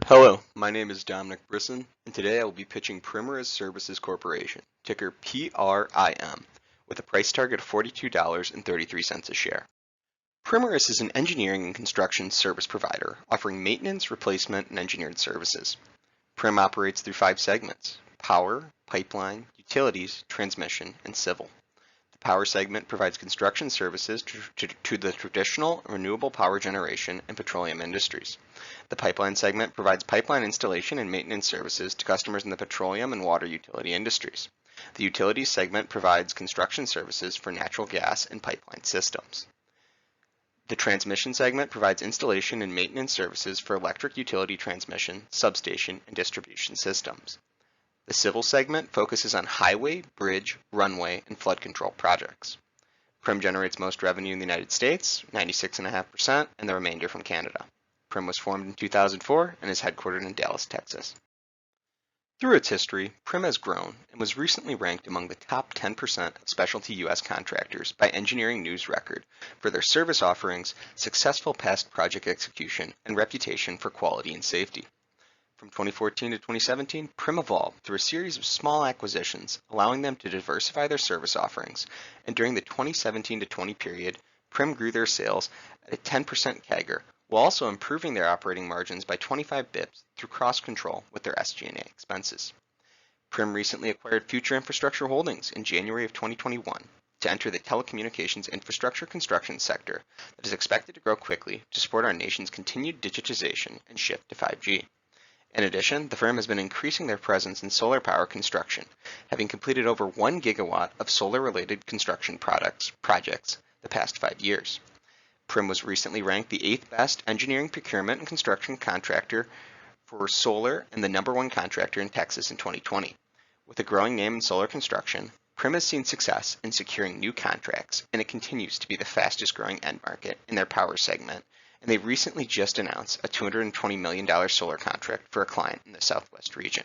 Hello, my name is Dominic Brisson, and today I will be pitching Primoris Services Corporation, ticker PRIM, with a price target of $42.33 a share. Primoris is an engineering and construction service provider offering maintenance, replacement, and engineered services. PRIM operates through 5 segments: power, pipeline, utilities, transmission, and civil. The power segment provides construction services to the traditional renewable power generation and petroleum industries. The pipeline segment provides pipeline installation and maintenance services to customers in the petroleum and water utility industries. The utilities segment provides construction services for natural gas and pipeline systems. The transmission segment provides installation and maintenance services for electric utility transmission, substation, and distribution systems. The civil segment focuses on highway, bridge, runway, and flood control projects. PRIM generates most revenue in the United States, 96.5%, and the remainder from Canada. PRIM was formed in 2004 and is headquartered in Dallas, Texas. Through its history, PRIM has grown and was recently ranked among the top 10% of specialty U.S. contractors by Engineering News Record for their service offerings, successful past project execution, and reputation for quality and safety. From 2014 to 2017, PRIM evolved through a series of small acquisitions, allowing them to diversify their service offerings, and during the 2017 to 20 period, PRIM grew their sales at a 10% CAGR, while also improving their operating margins by 25 bips through cross-control with their SG&A expenses. PRIM recently acquired Future Infrastructure Holdings in January of 2021 to enter the telecommunications infrastructure construction sector that is expected to grow quickly to support our nation's continued digitization and shift to 5G. In addition, the firm has been increasing their presence in solar power construction, having completed over 1 gigawatt of solar-related construction projects the past 5 years. PRIM was recently ranked the 8th best engineering procurement and construction contractor for solar and the #1 contractor in Texas in 2020. With a growing name in solar construction, PRIM has seen success in securing new contracts, and it continues to be the fastest growing end market in their power segment, and they recently just announced a $220 million solar contract for a client in the Southwest region.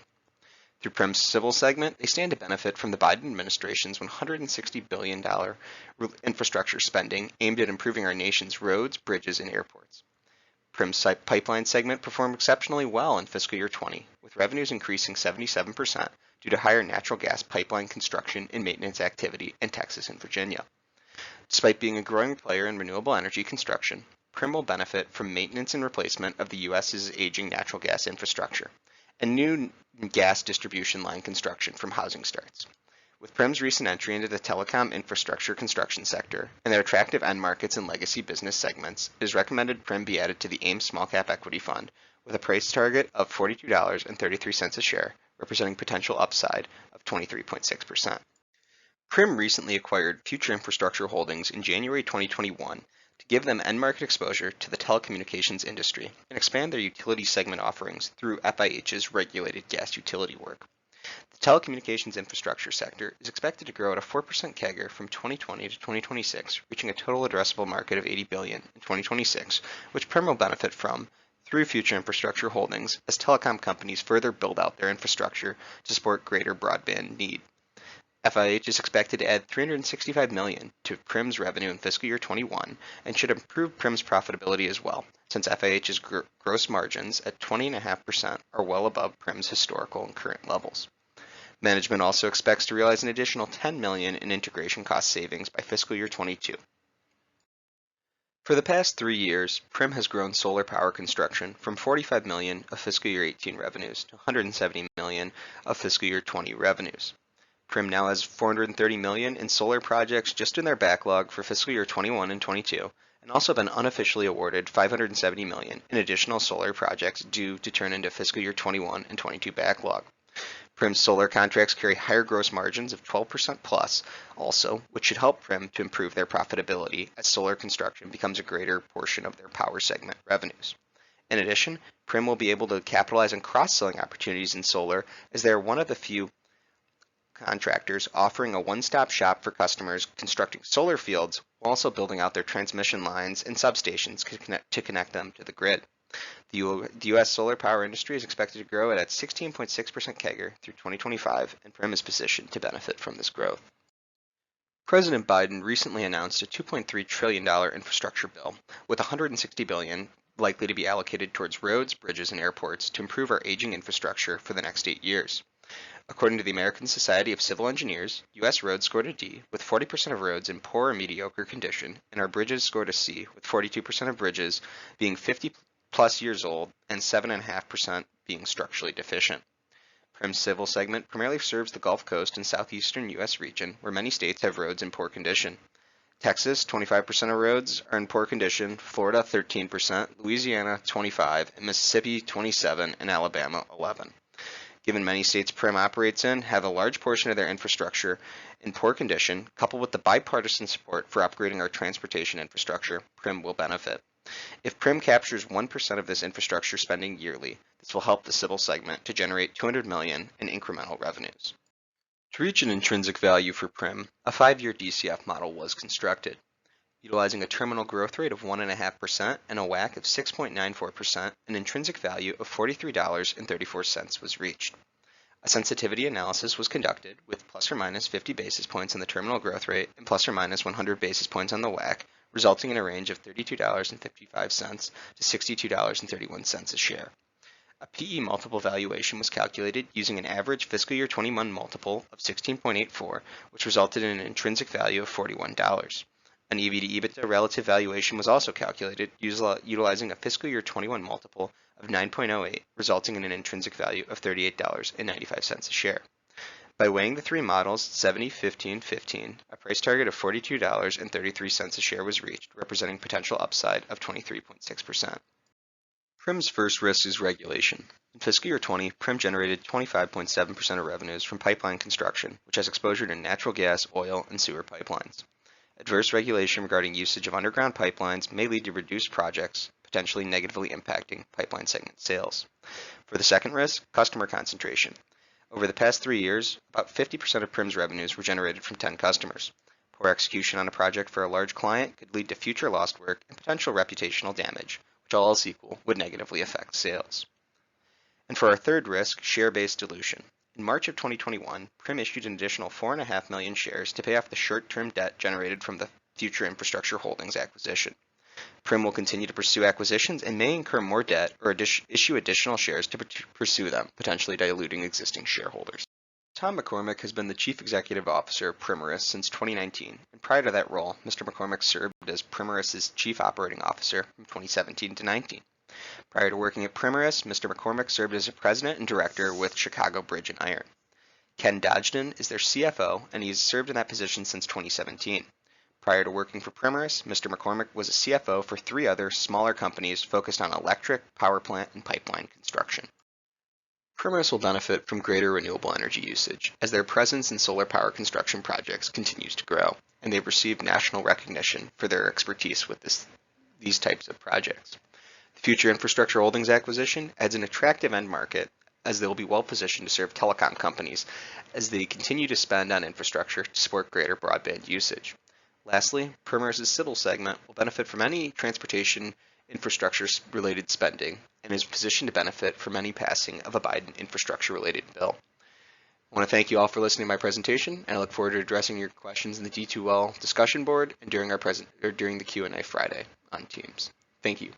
Through PRIM's civil segment, they stand to benefit from the Biden administration's $160 billion infrastructure spending aimed at improving our nation's roads, bridges, and airports. PRIM's pipeline segment performed exceptionally well in fiscal year 20, with revenues increasing 77% due to higher natural gas pipeline construction and maintenance activity in Texas and Virginia. Despite being a growing player in renewable energy construction, PRIM will benefit from maintenance and replacement of the U.S.'s aging natural gas infrastructure and new gas distribution line construction from housing starts. With PRIM's recent entry into the telecom infrastructure construction sector and their attractive end markets and legacy business segments, it is recommended PRIM be added to the AIM Small Cap Equity Fund with a price target of $42.33 a share, representing potential upside of 23.6%. PRIM recently acquired Future Infrastructure Holdings in January 2021 to give them end market exposure to the telecommunications industry and expand their utility segment offerings through FIH's regulated gas utility work. The telecommunications infrastructure sector is expected to grow at a 4% CAGR from 2020 to 2026, reaching a total addressable market of $80 billion in 2026, which PRIM will benefit from through Future Infrastructure Holdings as telecom companies further build out their infrastructure to support greater broadband need. FIH is expected to add $365 million to PRIM's revenue in fiscal year 21 and should improve PRIM's profitability as well, since FIH's gross margins at 20.5% are well above PRIM's historical and current levels. Management also expects to realize an additional $10 million in integration cost savings by fiscal year 22. For the past 3 years, PRIM has grown solar power construction from $45 million of fiscal year 18 revenues to $170 million of fiscal year 20 revenues. PRIM now has $430 million in solar projects just in their backlog for fiscal year 21 and 22, and also been unofficially awarded $570 million in additional solar projects due to turn into fiscal year 21 and 22 backlog. PRIM's solar contracts carry higher gross margins of 12% plus also, which should help PRIM to improve their profitability as solar construction becomes a greater portion of their power segment revenues. In addition, PRIM will be able to capitalize on cross-selling opportunities in solar as they are one of the few contractors offering a one-stop shop for customers constructing solar fields while also building out their transmission lines and substations to connect them to the grid. The U.S. solar power industry is expected to grow at 16.6% CAGR through 2025, and PRIM is positioned to benefit from this growth. President Biden recently announced a $2.3 trillion infrastructure bill with $160 billion likely to be allocated towards roads, bridges, and airports to improve our aging infrastructure for the next 8 years. According to the American Society of Civil Engineers, U.S. roads scored a D, with 40% of roads in poor or mediocre condition, and our bridges scored a C, with 42% of bridges being 50-plus years old and 7.5% being structurally deficient. PRIM's civil segment primarily serves the Gulf Coast and southeastern U.S. region, where many states have roads in poor condition. Texas, 25% of roads are in poor condition, Florida, 13%, Louisiana, 25%, and Mississippi, 27%, and Alabama, 11%. Given many states PRIM operates in have a large portion of their infrastructure in poor condition, coupled with the bipartisan support for upgrading our transportation infrastructure, PRIM will benefit. If PRIM captures 1% of this infrastructure spending yearly, this will help the civil segment to generate $200 million in incremental revenues. To reach an intrinsic value for PRIM, a 5-year DCF model was constructed. Utilizing a terminal growth rate of 1.5% and a WACC of 6.94%, an intrinsic value of $43.34 was reached. A sensitivity analysis was conducted with plus or minus 50 basis points on the terminal growth rate and plus or minus 100 basis points on the WACC, resulting in a range of $32.55 to $62.31 a share. A PE multiple valuation was calculated using an average fiscal year 21 multiple of 16.84, which resulted in an intrinsic value of $41. An EV to EBITDA relative valuation was also calculated utilizing a fiscal year 21 multiple of 9.08, resulting in an intrinsic value of $38.95 a share. By weighing the three models, 70, 15, 15, a price target of $42.33 a share was reached, representing potential upside of 23.6%. PRIM's first risk is regulation. In fiscal year 20, PRIM generated 25.7% of revenues from pipeline construction, which has exposure to natural gas, oil, and sewer pipelines. Adverse regulation regarding usage of underground pipelines may lead to reduced projects, potentially negatively impacting pipeline segment sales. For the second risk, customer concentration. Over the past 3 years, about 50% of PRIM's revenues were generated from 10 customers. Poor execution on a project for a large client could lead to future lost work and potential reputational damage, which all else equal would negatively affect sales. And for our third risk, share-based dilution. In March of 2021, PRIM issued an additional 4.5 million shares to pay off the short-term debt generated from the Future Infrastructure Holdings acquisition. PRIM will continue to pursue acquisitions and may incur more debt or issue additional shares to pursue them, potentially diluting existing shareholders. Tom McCormick has been the Chief Executive Officer of Primoris since 2019, and prior to that role, Mr. McCormick served as Primoris' Chief Operating Officer from 2017 to 19. Prior to working at Primoris, Mr. McCormick served as a president and director with Chicago Bridge and Iron. Ken Dodgden is their CFO, and he has served in that position since 2017. Prior to working for Primoris, Mr. McCormick was a CFO for 3 other smaller companies focused on electric, power plant, and pipeline construction. Primoris will benefit from greater renewable energy usage as their presence in solar power construction projects continues to grow, and they've received national recognition for their expertise with these types of projects. The Future Infrastructure Holdings acquisition adds an attractive end market as they will be well positioned to serve telecom companies as they continue to spend on infrastructure to support greater broadband usage. Lastly, Primoris' civil segment will benefit from any transportation infrastructure-related spending and is positioned to benefit from any passing of a Biden infrastructure-related bill. I want to thank you all for listening to my presentation, and I look forward to addressing your questions in the D2L discussion board and during the Q&A Friday on Teams. Thank you.